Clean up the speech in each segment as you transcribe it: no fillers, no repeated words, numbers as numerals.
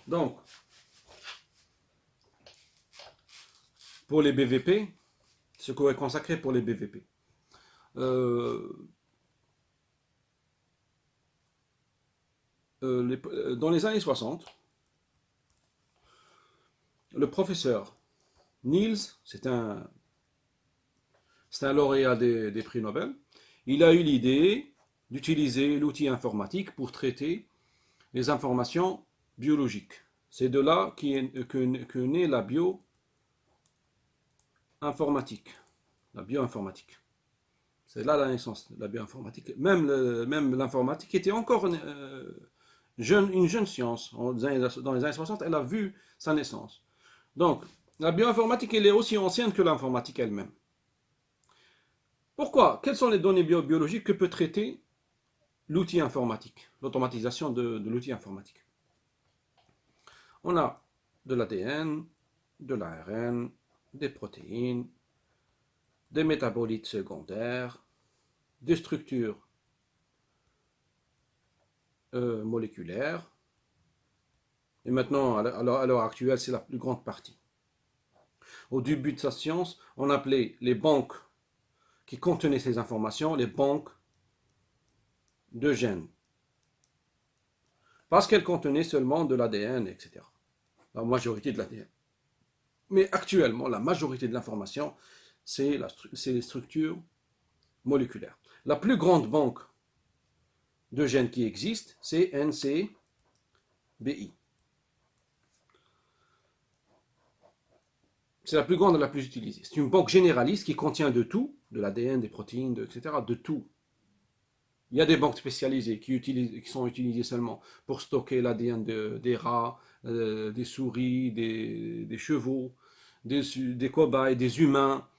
Donc, pour les BVP, ce qu'on est consacré pour les BVP. Dans les années 60, le professeur Niels, c'est un lauréat des prix Nobel, il a eu l'idée d'utiliser l'outil informatique pour traiter les informations biologiques. C'est de là que naît la bioinformatique. La bioinformatique. C'est là la naissance de la bioinformatique. Même l'informatique était encore une jeune science. Dans les années 60, elle a vu sa naissance. Donc, la bioinformatique, elle est aussi ancienne que l'informatique elle-même. Pourquoi? Quelles sont les données biologiques que peut traiter l'outil informatique, l'automatisation de l'outil informatique? On a de l'ADN, de l'ARN, des protéines, des métabolites secondaires, des structures moléculaires. Et maintenant, à l'heure actuelle, c'est la plus grande partie. Au début de sa science, on appelait les banques qui contenaient ces informations les banques de gènes. Parce qu'elles contenaient seulement de l'ADN, etc. La majorité de l'ADN. Mais actuellement, la majorité de l'information, c'est les structures moléculaires. La plus grande banque de gènes qui existe, c'est NCBI. C'est la plus grande et la plus utilisée. C'est une banque généraliste qui contient de tout, de l'ADN, des protéines, etc., de tout. Il y a des banques spécialisées qui sont utilisées seulement pour stocker l'ADN des rats, des souris, des chevaux, des cobayes, des humains.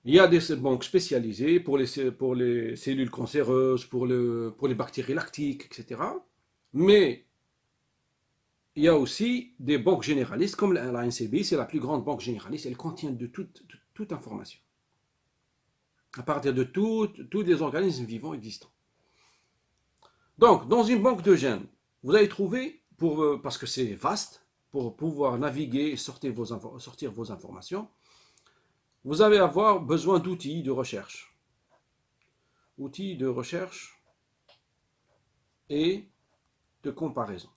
Il y a des banques spécialisées pour les cellules cancéreuses, pour les bactéries lactiques, etc. Mais il y a aussi des banques généralistes, comme la NCBI, c'est la plus grande banque généraliste, elle contient de toute information. À partir de tous les organismes vivants existants. Donc, dans une banque de gènes, vous allez trouver, parce que c'est vaste, pour pouvoir naviguer et sortir vos informations, vous allez avoir besoin d'outils de recherche. Outils de recherche et de comparaison.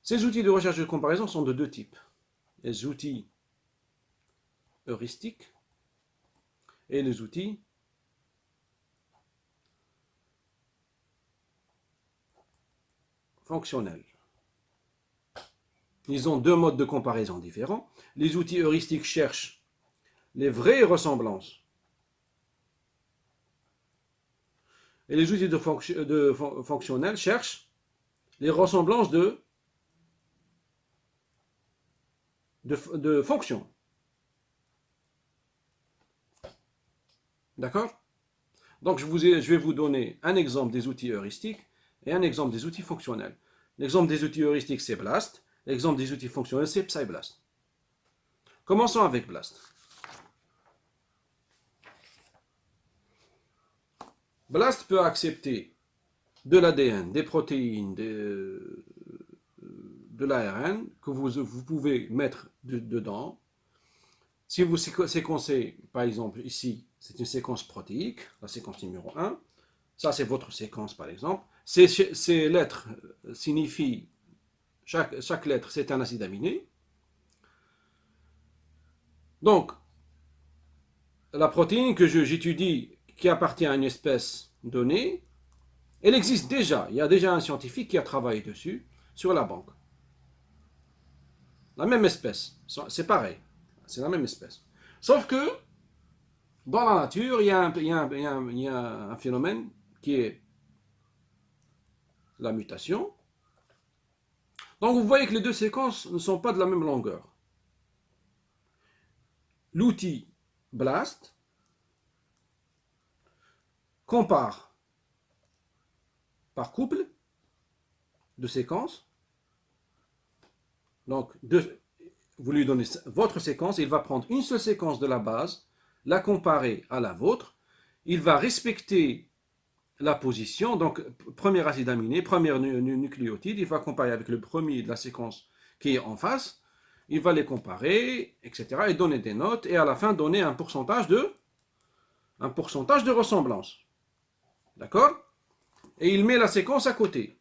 Ces outils de recherche et de comparaison sont de deux types. Les outils heuristiques et les outils fonctionnels. Ils ont deux modes de comparaison différents. Les outils heuristiques cherchent les vraies ressemblances. Et les outils fonctionnels cherchent les ressemblances de fonctions. D'accord? Donc je vais vous donner un exemple des outils heuristiques et un exemple des outils fonctionnels. L'exemple des outils heuristiques, c'est BLAST. L'exemple des outils fonctionnels, c'est PsyBLAST. Commençons avec BLAST. BLAST peut accepter de l'ADN, des protéines, de l'ARN que vous pouvez mettre dedans. Si vous séquencez, par exemple, ici, c'est une séquence protéique, la séquence numéro 1. Ça, c'est votre séquence, par exemple. Ces lettres signifient, chaque lettre, c'est un acide aminé. Donc, la protéine que j'étudie, qui appartient à une espèce donnée, elle existe déjà. Il y a déjà un scientifique qui a travaillé dessus, sur la banque. La même espèce. C'est pareil. C'est la même espèce. Sauf que, dans la nature, il y a un phénomène qui est la mutation. Donc vous voyez que les deux séquences ne sont pas de la même longueur. L'outil BLAST compare par couple de séquences. Donc vous lui donnez votre séquence, il va prendre une seule séquence de la base, la comparer à la vôtre, il va respecter la position, donc premier acide aminé, premier nucléotide, il va comparer avec le premier de la séquence qui est en face, il va les comparer, etc., et donner des notes, et à la fin donner un pourcentage de ressemblance. D'accord? Et il met la séquence à côté.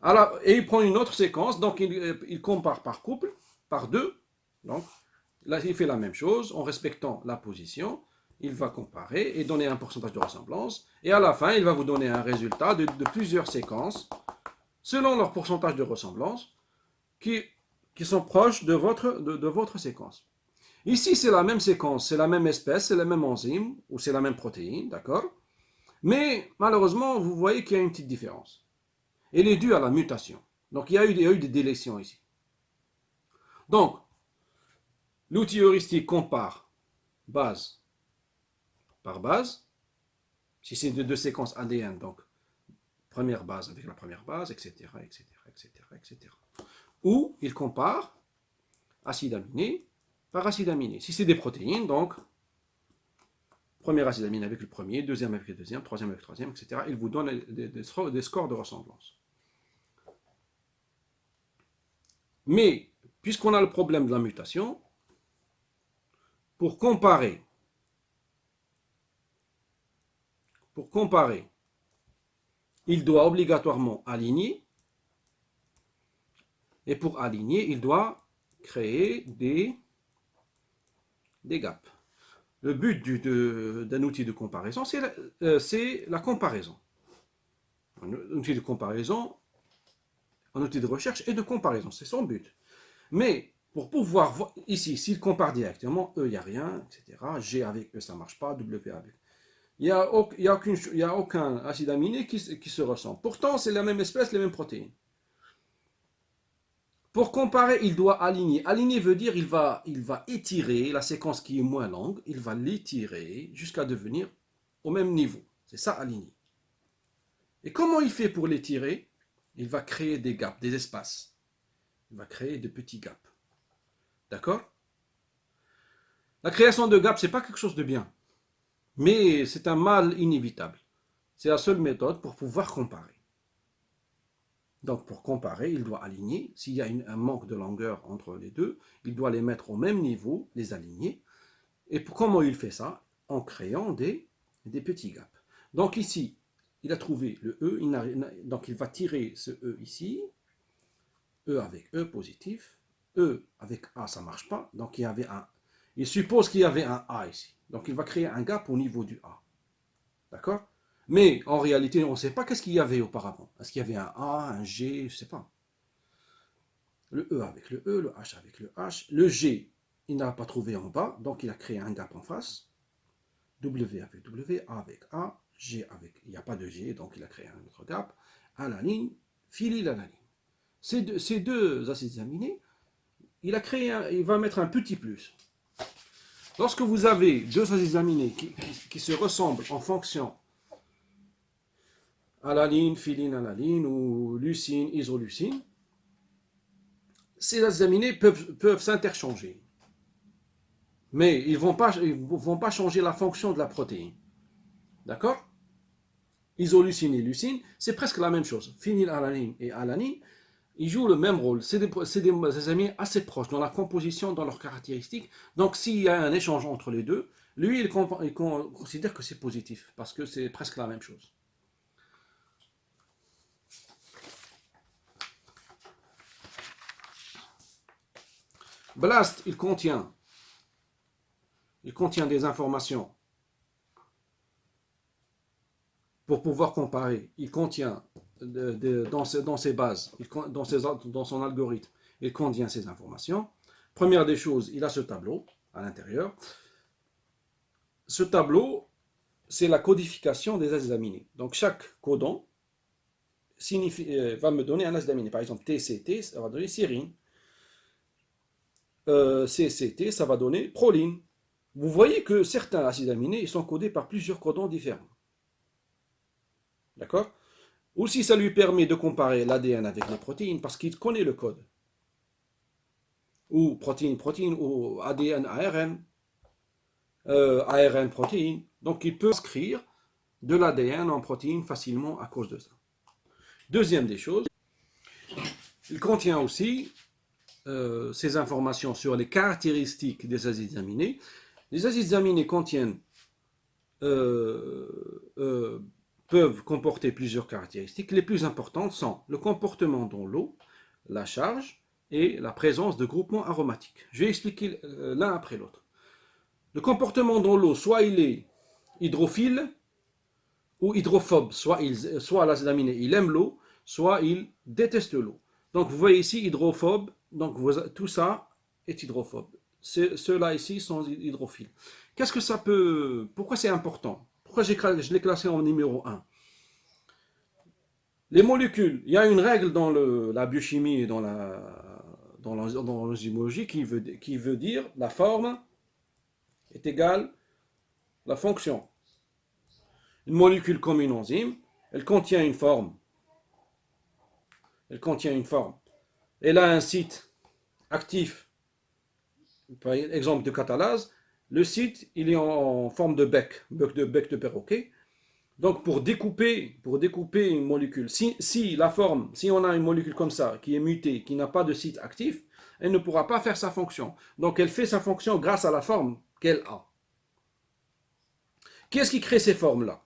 Alors, et il prend une autre séquence, donc il compare par couple, par deux. Donc, là, il fait la même chose en respectant la position. Il va comparer et donner un pourcentage de ressemblance. Et à la fin, il va vous donner un résultat de plusieurs séquences selon leur pourcentage de ressemblance qui, qui sont proches de votre séquence. Ici, c'est la même séquence, c'est la même espèce, c'est la même enzyme ou c'est la même protéine, d'accord? Mais malheureusement, vous voyez qu'il y a une petite différence. Elle est due à la mutation. Donc, il y a eu des délétions ici. Donc, l'outil heuristique compare base par base. Si c'est de deux séquences ADN, donc première base avec la première base, etc., etc., etc., etc. Ou il compare acide aminé par acide aminé. Si c'est des protéines, donc premier acide aminé avec le premier, deuxième avec le deuxième, troisième avec le troisième, etc. Il vous donne des scores de ressemblance. Mais, puisqu'on a le problème de la mutation, pour comparer, il doit obligatoirement aligner, et pour aligner, il doit créer des gaps. Le but d'un outil de comparaison, c'est la comparaison. Un outil de comparaison, un outil de recherche et de comparaison, c'est son but. Mais pour pouvoir voir, ici, s'il compare directement, E, il n'y a rien, etc. G avec E, ça ne marche pas, W avec. Il n'y a aucun acide aminé qui se ressemble. Pourtant, c'est la même espèce, les mêmes protéines. Pour comparer, il doit aligner. Aligner veut dire il va étirer la séquence qui est moins longue, il va l'étirer jusqu'à devenir au même niveau. C'est ça, aligner. Et comment il fait pour l'étirer? Il va créer des gaps, des espaces. Il va créer de petits gaps. D'accord? La création de gaps, ce n'est pas quelque chose de bien. Mais c'est un mal inévitable. C'est la seule méthode pour pouvoir comparer. Donc pour comparer, il doit aligner. S'il y a un manque de longueur entre les deux, il doit les mettre au même niveau, les aligner. Et comment il fait ça? En créant des petits gaps. Donc ici, il a trouvé le E, donc il va tirer ce E ici, E avec E positif, E avec A ça ne marche pas, donc il suppose qu'il y avait un A ici. Donc il va créer un gap au niveau du A. D'accord? Mais en réalité, on ne sait pas qu'est-ce qu'il y avait auparavant. Est-ce qu'il y avait un A, un G, je ne sais pas. Le E avec le E, le H avec le H. Le G, il n'a pas trouvé en bas, donc il a créé un gap en face. W avec W, A avec A, G avec... Il n'y a pas de G, donc il a créé un autre gap. Alanine, phénylalanine. Ces deux acides aminés, il va mettre un petit plus. Lorsque vous avez deux acides aminés qui se ressemblent en fonction alanine, phénylalanine ou leucine, isoleucine, ces acides aminés peuvent s'interchanger. Mais ils ne vont pas changer la fonction de la protéine. D'accord? Isoleucine et leucine, c'est presque la même chose. Phénylalanine et alanine, ils jouent le même rôle. C'est des aminés assez proches dans la composition, dans leurs caractéristiques. Donc s'il y a un échange entre les deux, lui, il considère que c'est positif, parce que c'est presque la même chose. BLAST, il contient des informations pour pouvoir comparer. Il contient dans ses bases, dans son algorithme, il contient ces informations. Première des choses, il a ce tableau à l'intérieur. Ce tableau, c'est la codification des acides aminés. Donc chaque codon va me donner un acide aminé. Par exemple, TCT, ça va donner serine. CCT, ça va donner proline. Vous voyez que certains acides aminés ils sont codés par plusieurs codons différents. D'accord? Aussi, ça lui permet de comparer l'ADN avec les protéines parce qu'il connaît le code. Ou protéine, ou ADN, ARN, ARN, protéine. Donc, il peut inscrire de l'ADN en protéines facilement à cause de ça. Deuxième des choses, il contient aussi ces informations sur les caractéristiques des acides aminés. Les acides aminés contiennent, peuvent comporter plusieurs caractéristiques. Les plus importantes sont le comportement dans l'eau, la charge et la présence de groupements aromatiques. Je vais expliquer l'un après l'autre. Le comportement dans l'eau, soit il est hydrophile ou hydrophobe, soit l'acide aminé il aime l'eau, soit il déteste l'eau. Donc vous voyez ici hydrophobe, donc tout ça est hydrophobe. Ceux-là ici sont hydrophiles. Qu'est-ce que ça peut... Pourquoi c'est important? Pourquoi je l'ai classé en numéro 1? Les molécules, il y a une règle dans la biochimie et dans l'enzymologie qui veut dire la forme est égale la fonction. Une molécule comme une enzyme, elle contient une forme. Elle contient une forme. Elle a un site actif. Par exemple de catalase, le site il est en forme de bec de perroquet. Donc pour découper une molécule, si on a une molécule comme ça qui est mutée, qui n'a pas de site actif, elle ne pourra pas faire sa fonction. Donc elle fait sa fonction grâce à la forme qu'elle a. Qu'est-ce qui crée ces formes-là?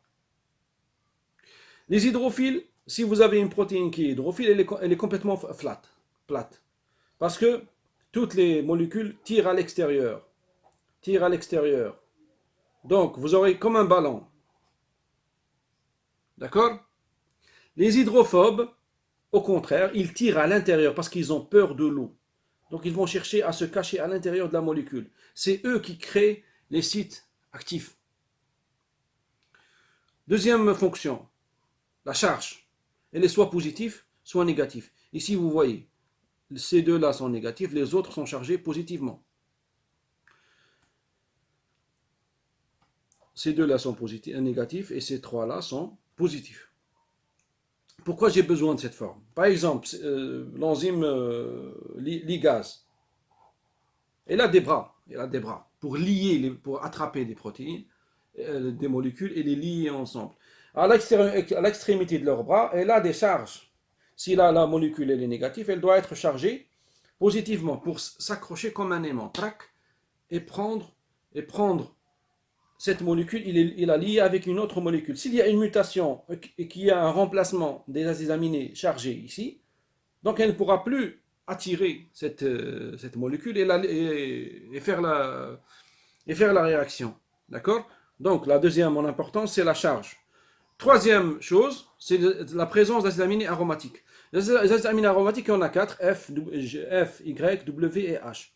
Les hydrophiles, si vous avez une protéine qui est hydrophile, elle est complètement plate. Parce que toutes les molécules tirent à l'extérieur. Donc vous aurez comme un ballon. D'accord? Les hydrophobes, au contraire, ils tirent à l'intérieur parce qu'ils ont peur de l'eau. Donc ils vont chercher à se cacher à l'intérieur de la molécule. C'est eux qui créent les sites actifs. Deuxième fonction, la charge. Elle est soit positive, soit négative. Ici, vous voyez, ces deux-là sont négatifs, les autres sont chargés positivement. Ces deux-là sont négatifs et ces trois-là sont positifs. Pourquoi j'ai besoin de cette forme? Par exemple, l'enzyme ligase. Elle a des bras pour pour attraper des protéines, des molécules et les lier ensemble. À l'extrémité de leurs bras, elle a des charges. Si la molécule elle est négative, elle doit être chargée positivement pour s'accrocher comme un aimant, et prendre cette molécule, il la lie avec une autre molécule. S'il y a une mutation et qu'il y a un remplacement des acides aminés chargés ici, donc elle ne pourra plus attirer cette molécule et faire la réaction. D'accord? Donc la deuxième en importance, c'est la charge. Troisième chose, c'est la présence d'acides aminés aromatiques. Les acides aminés aromatiques, il y en a 4, F, Y, W et H.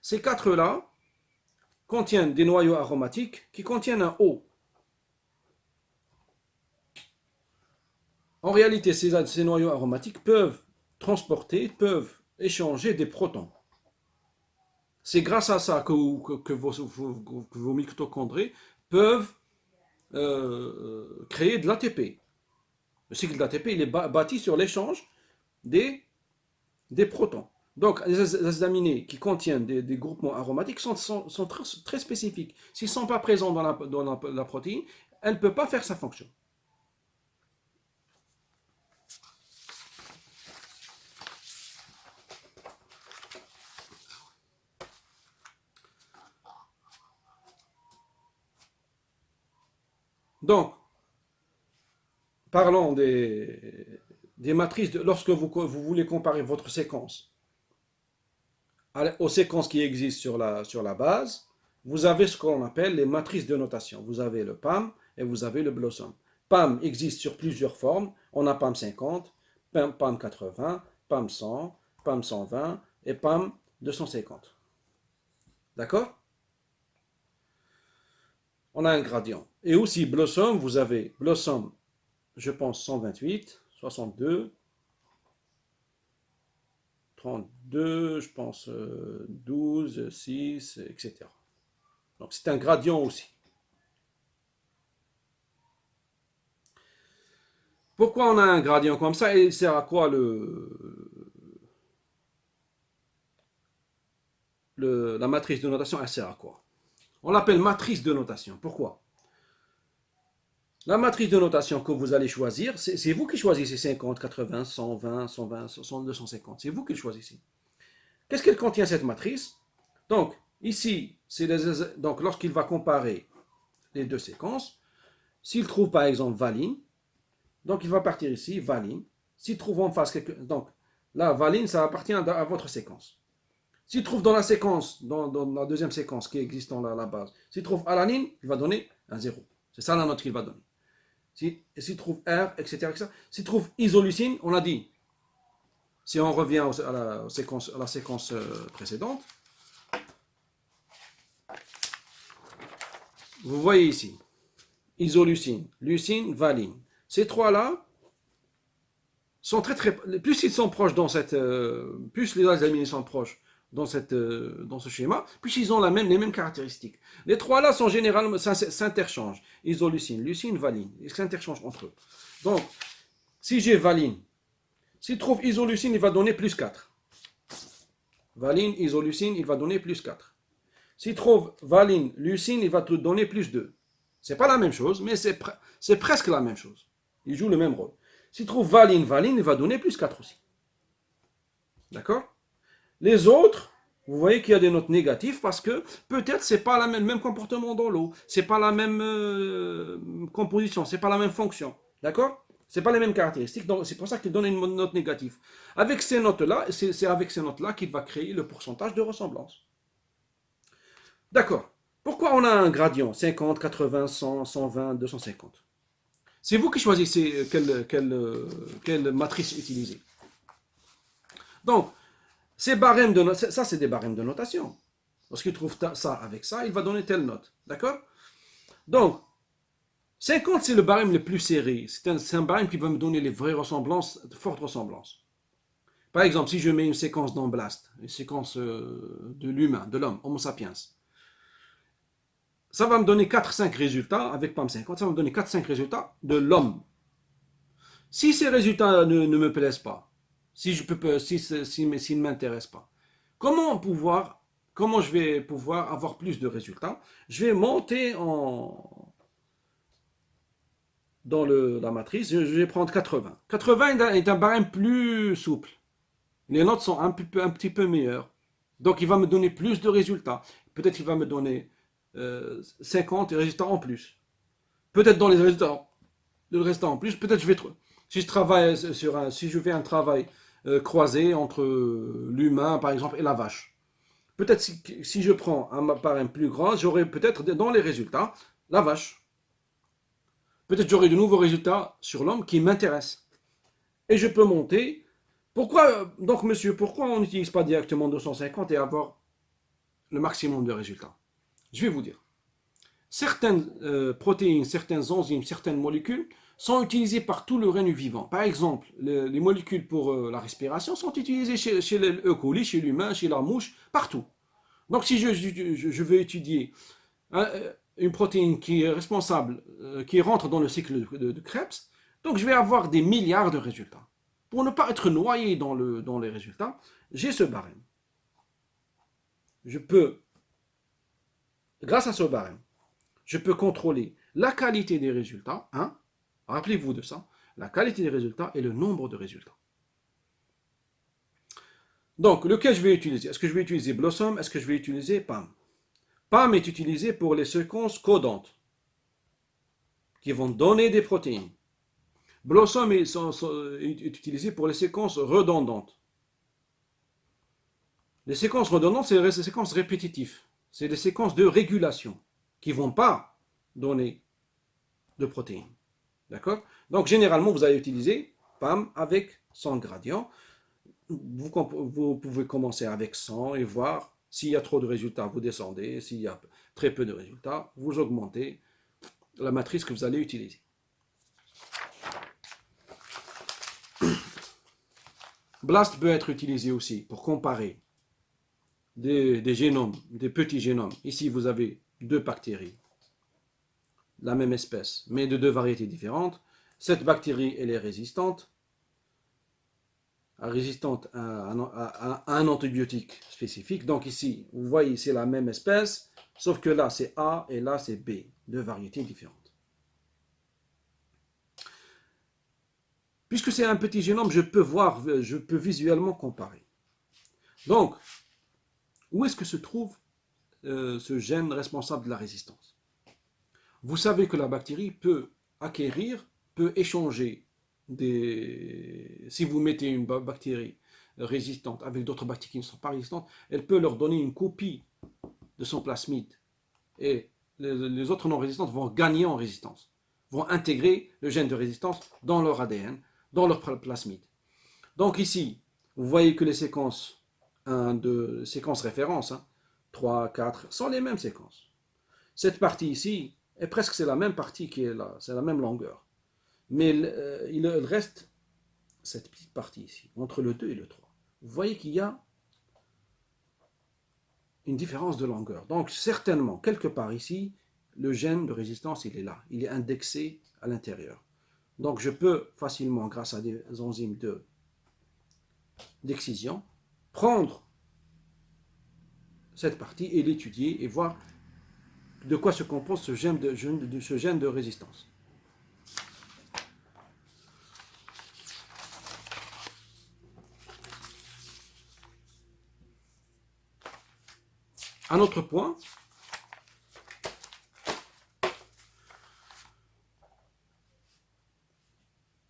Ces 4-là contiennent des noyaux aromatiques qui contiennent un O. En réalité, ces noyaux aromatiques peuvent échanger des protons. C'est grâce à ça que vos mitochondries peuvent créer de l'ATP. Le cycle de l'ATP il est bâti sur l'échange des protons. Donc, les acides aminés qui contiennent des groupements aromatiques sont très spécifiques. S'ils ne sont pas présents dans la protéine, elle ne peut pas faire sa fonction. Donc, parlons des matrices. Lorsque vous voulez comparer votre séquence aux séquences qui existent sur la base, vous avez ce qu'on appelle les matrices de notation. Vous avez le PAM et vous avez le Blossom. PAM existe sur plusieurs formes. On a PAM 50, PAM 80, PAM 100, PAM 120 et PAM 250. D'accord? On a un gradient. Et aussi Blossom, vous avez Blossom, je pense 128, 62, 32, je pense 12, 6, etc. Donc c'est un gradient aussi. Pourquoi on a un gradient comme ça et il sert à quoi la matrice de notation? Elle sert à quoi? On l'appelle matrice de notation. Pourquoi? La matrice de notation que vous allez choisir, c'est vous qui choisissez 50, 80, 120, 120, 100, 250. C'est vous qui le choisissez. Qu'est-ce qu'elle contient cette matrice? Donc, ici, donc lorsqu'il va comparer les deux séquences, s'il trouve par exemple valine, donc il va partir ici, valine. S'il trouve en face donc là, valine, ça appartient à votre séquence. S'il trouve dans la séquence, dans la deuxième séquence qui existe dans la base, s'il trouve alanine, il va donner un 0. C'est ça la note qu'il va donner. S'il trouve R, etc. S'il trouve isoleucine, on a dit, si on revient à la séquence précédente, vous voyez ici, isoleucine, leucine, valine. Ces trois-là sont plus ils sont proches dans cette, plus les aminés sont proches dans ce schéma, plus ils ont les mêmes caractéristiques. Les trois-là sont généralement s'interchangent. Isoleucine, leucine, valine, ils s'interchangent entre eux. Donc, si j'ai valine, s'il trouve isoleucine, il va donner plus 4. Valine, isoleucine, il va donner plus 4. S'il trouve valine, leucine, il va te donner plus 2. C'est pas la même chose, mais c'est presque la même chose. Il joue le même rôle. S'il trouve valine, il va donner plus 4 aussi. D'accord? Les autres, vous voyez qu'il y a des notes négatives parce que peut-être c'est pas le même comportement dans l'eau, c'est pas la même composition, c'est pas la même fonction. D'accord? C'est pas les mêmes caractéristiques, donc c'est pour ça qu'il donne une note négative. Avec ces notes-là, c'est avec ces notes-là qu'il va créer le pourcentage de ressemblance. D'accord. Pourquoi on a un gradient 50, 80, 100, 120, 250? C'est vous qui choisissez quelle matrice utiliser. Donc, ces barèmes de ça c'est des barèmes de notation. Lorsqu'il trouve ça avec ça, il va donner telle note. D'accord? Donc, 50 c'est le barème le plus serré. C'est un barème qui va me donner les vraies ressemblances, de fortes ressemblances. Par exemple, si je mets une séquence d'Amblast, une séquence de l'humain, de l'homme, Homo sapiens, ça va me donner 4-5 résultats, avec PAM50, ça va me donner 4-5 résultats de l'homme. Si ces résultats ne me plaisent pas, s'ils ne m'intéressent pas, comment je vais pouvoir avoir plus de résultats? Je vais monter dans la matrice, je vais prendre 80. 80 est un barème plus souple. Les notes sont un petit peu meilleures. Donc il va me donner plus de résultats. Peut-être qu'il va me donner 50 résultats en plus. Peut-être dans les résultats en plus, peut-être je vais si je travaille si je fais un travail croisé entre l'humain par exemple et la vache. Peut-être si je prends un barème plus grand, j'aurai peut-être dans les résultats la vache. Peut-être j'aurai de nouveaux résultats sur l'homme qui m'intéressent. Et je peux monter. Pourquoi, donc monsieur, pourquoi on n'utilise pas directement 250 et avoir le maximum de résultats? Je vais vous dire. Certaines protéines, certaines enzymes, certaines molécules sont utilisées par tout le règne vivant. Par exemple, les molécules pour la respiration sont utilisées chez les E. coli, chez l'humain, chez la mouche, partout. Donc si je veux étudier une protéine qui est responsable, qui rentre dans le cycle de Krebs, donc je vais avoir des milliards de résultats. Pour ne pas être noyé dans les résultats, j'ai ce barème. Je peux, grâce à ce barème, je peux contrôler la qualité des résultats. Hein, rappelez-vous de ça. La qualité des résultats et le nombre de résultats. Donc, lequel je vais utiliser? Est-ce que je vais utiliser Blossom? Est-ce que je vais utiliser PAM? PAM est utilisé pour les séquences codantes qui vont donner des protéines. Blossom est utilisé pour les séquences redondantes. Les séquences redondantes, c'est les séquences répétitives. C'est des séquences de régulation qui ne vont pas donner de protéines. D'accord? Donc, généralement, vous allez utiliser PAM avec 100 gradient. Vous pouvez commencer avec 100 et voir s'il y a trop de résultats, vous descendez. S'il y a très peu de résultats, vous augmentez la matrice que vous allez utiliser. BLAST peut être utilisé aussi pour comparer des génomes, des petits génomes. Ici, vous avez 2 bactéries, la même espèce, mais de 2 variétés différentes. Cette bactérie, elle est résistante à un antibiotique spécifique. Donc ici, vous voyez, c'est la même espèce, sauf que là, c'est A et là, c'est B, 2 variétés différentes. Puisque c'est un petit génome, je peux visuellement comparer. Donc, où est-ce que se trouve ce gène responsable de la résistance? Vous savez que la bactérie peut échanger si vous mettez une bactérie résistante avec d'autres bactéries qui ne sont pas résistantes, elle peut leur donner une copie de son plasmide. Et les autres non résistantes vont gagner en résistance, vont intégrer le gène de résistance dans leur ADN, dans leur plasmide. Donc ici, vous voyez que les séquences, séquences références, 3, 4, sont les mêmes séquences. Cette partie ici, c'est la même partie qui est là, c'est la même longueur. Mais il reste cette petite partie ici, entre le 2 et le 3. Vous voyez qu'il y a une différence de longueur. Donc certainement, quelque part ici, le gène de résistance, il est là. Il est indexé à l'intérieur. Donc je peux facilement, grâce à des enzymes d'excision, prendre cette partie et l'étudier et voir de quoi se compose ce gène de résistance. Un autre point,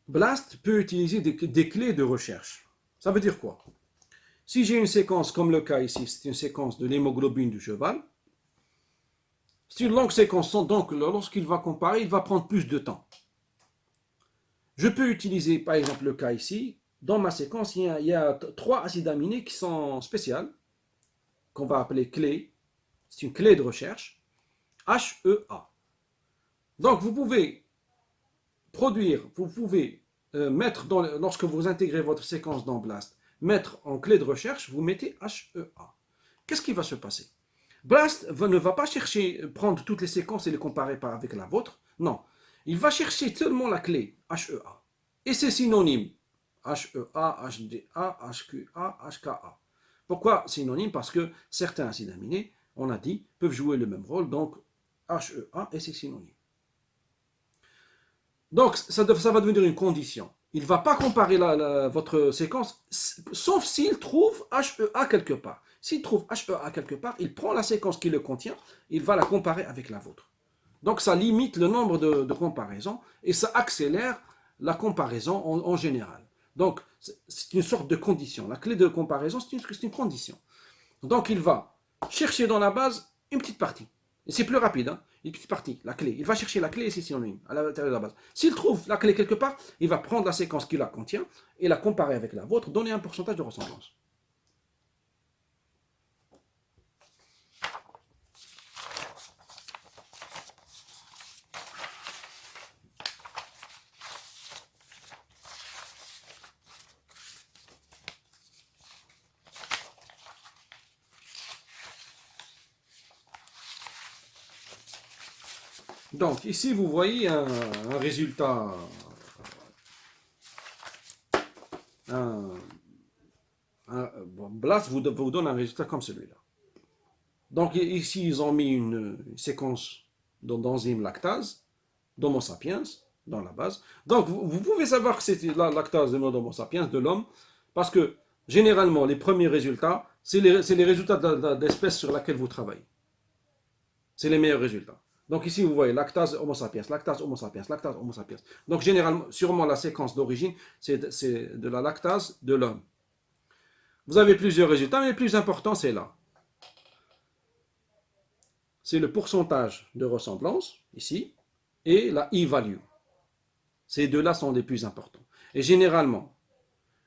BLAST peut utiliser des clés de recherche. Ça veut dire quoi? Si j'ai une séquence comme le cas ici, c'est une séquence de l'hémoglobine du cheval, c'est une longue séquence, donc lorsqu'il va comparer, il va prendre plus de temps. Je peux utiliser par exemple le cas ici, dans ma séquence, il y a 3 acides aminés qui sont spéciales, qu'on va appeler clés. C'est une clé de recherche, HEA. Donc vous pouvez mettre, lorsque vous intégrez votre séquence dans BLAST, mettre en clé de recherche, vous mettez HEA. Qu'est-ce qui va se passer? BLAST ne va pas prendre toutes les séquences et les comparer avec la vôtre. Non, il va chercher seulement la clé HEA. Et c'est synonyme. HEA, HDA, HQA, HKA. Pourquoi synonyme? Parce que certains acides aminés, on a dit, peuvent jouer le même rôle. Donc HEA et c'est synonyme. Donc ça va devenir une condition. Il ne va pas comparer votre séquence, sauf s'il trouve HEA quelque part. S'il trouve HEA quelque part, il prend la séquence qui le contient, il va la comparer avec la vôtre. Donc ça limite le nombre de comparaisons et ça accélère la comparaison en général. Donc c'est une sorte de condition. La clé de comparaison, c'est une condition. Donc il va chercher dans la base une petite partie. Et c'est plus rapide, une petite partie, la clé. Il va chercher la clé et c'est synonyme à l'intérieur de la base. S'il trouve la clé quelque part, il va prendre la séquence qui la contient et la comparer avec la vôtre, donner un pourcentage de ressemblance. Donc ici vous voyez un résultat, BLAST vous donne un résultat comme celui-là. Donc ici ils ont mis une séquence d'enzyme lactase d'Homo sapiens dans la base. Donc vous pouvez savoir que c'est la lactase de l'Homo sapiens, de l'homme, parce que généralement les premiers résultats, c'est les résultats de l'espèce sur laquelle vous travaillez. C'est les meilleurs résultats. Donc ici, vous voyez lactase Homo sapiens, lactase Homo sapiens, lactase Homo sapiens. Donc généralement, sûrement la séquence d'origine, c'est de la lactase de l'homme. Vous avez plusieurs résultats, mais le plus important, c'est là. C'est le pourcentage de ressemblance, ici, et la e-value. Ces deux-là sont les plus importants. Et généralement,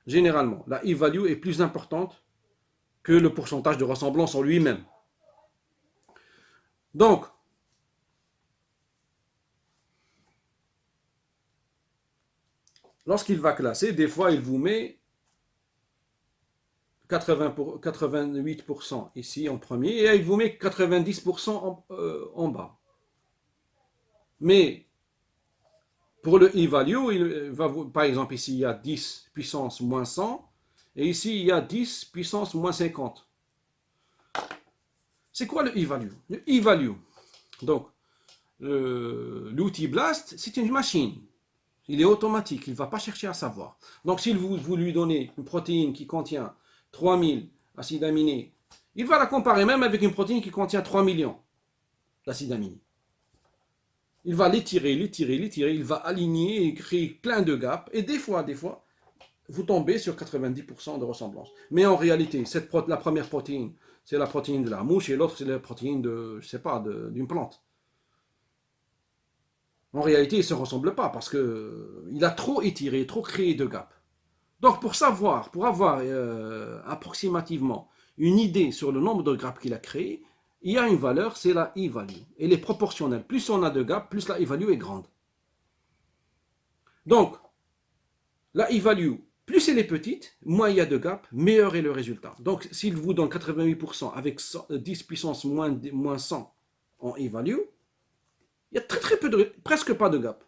la e-value est plus importante que le pourcentage de ressemblance en lui-même. Donc, lorsqu'il va classer, des fois, il vous met 88% ici en premier et il vous met 90% en bas. Mais pour le e-value, par exemple, ici, il y a 10 puissance moins 100 et ici, il y a 10 puissance moins 50. C'est quoi le e-value? Le e-value, donc, l'outil BLAST, c'est une machine. Il est automatique, il ne va pas chercher à savoir. Donc, si vous lui donnez une protéine qui contient 3000 acides aminés, il va la comparer même avec une protéine qui contient 3 millions d'acides aminés. Il va l'étirer, l'étirer, l'étirer, il va aligner et créer plein de gaps. Et des fois, vous tombez sur 90% de ressemblance. Mais en réalité, la première protéine, c'est la protéine de la mouche et l'autre, c'est la protéine de, je sais pas, d'une plante. En réalité, ils ne se ressemblent pas parce qu'il a trop étiré, trop créé de gaps. Donc, pour avoir approximativement une idée sur le nombre de gaps qu'il a créé, il y a une valeur, c'est la e-value. Elle est proportionnelle. Plus on a de gaps, plus la e-value est grande. Donc, la e-value, plus elle est petite, moins il y a de gaps, meilleur est le résultat. Donc, s'il vous donne 88% avec 10 puissance moins 100 en e-value, il y a très peu presque pas de gap.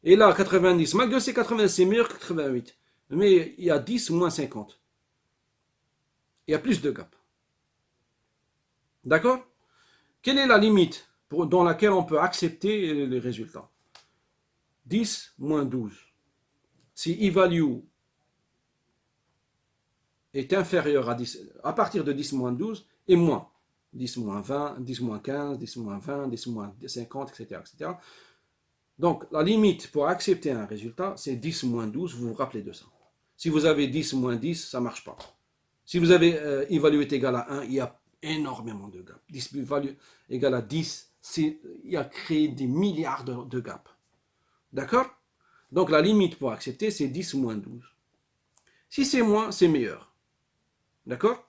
Et là, 90, malgré ces 80, c'est meilleur que 88. Mais il y a 10 moins 50. Il y a plus de gap. D'accord? Quelle est la limite dans laquelle on peut accepter les résultats? 10 moins 12. Si e-value est inférieur à 10, à partir de 10 moins 12 et moins. 10 moins 20, 10 moins 15, 10 moins 20, 10 moins 50, etc. etc. Donc, la limite pour accepter un résultat, c'est 10 moins 12, vous vous rappelez de ça. Si vous avez 10 moins 10, ça ne marche pas. Si vous avez e-value est égal à 1, il y a énormément de gaps. 10 value égale à 10, il y a créé des milliards de gaps. D'accord? Donc, la limite pour accepter, c'est 10 moins 12. Si c'est moins, c'est meilleur. D'accord?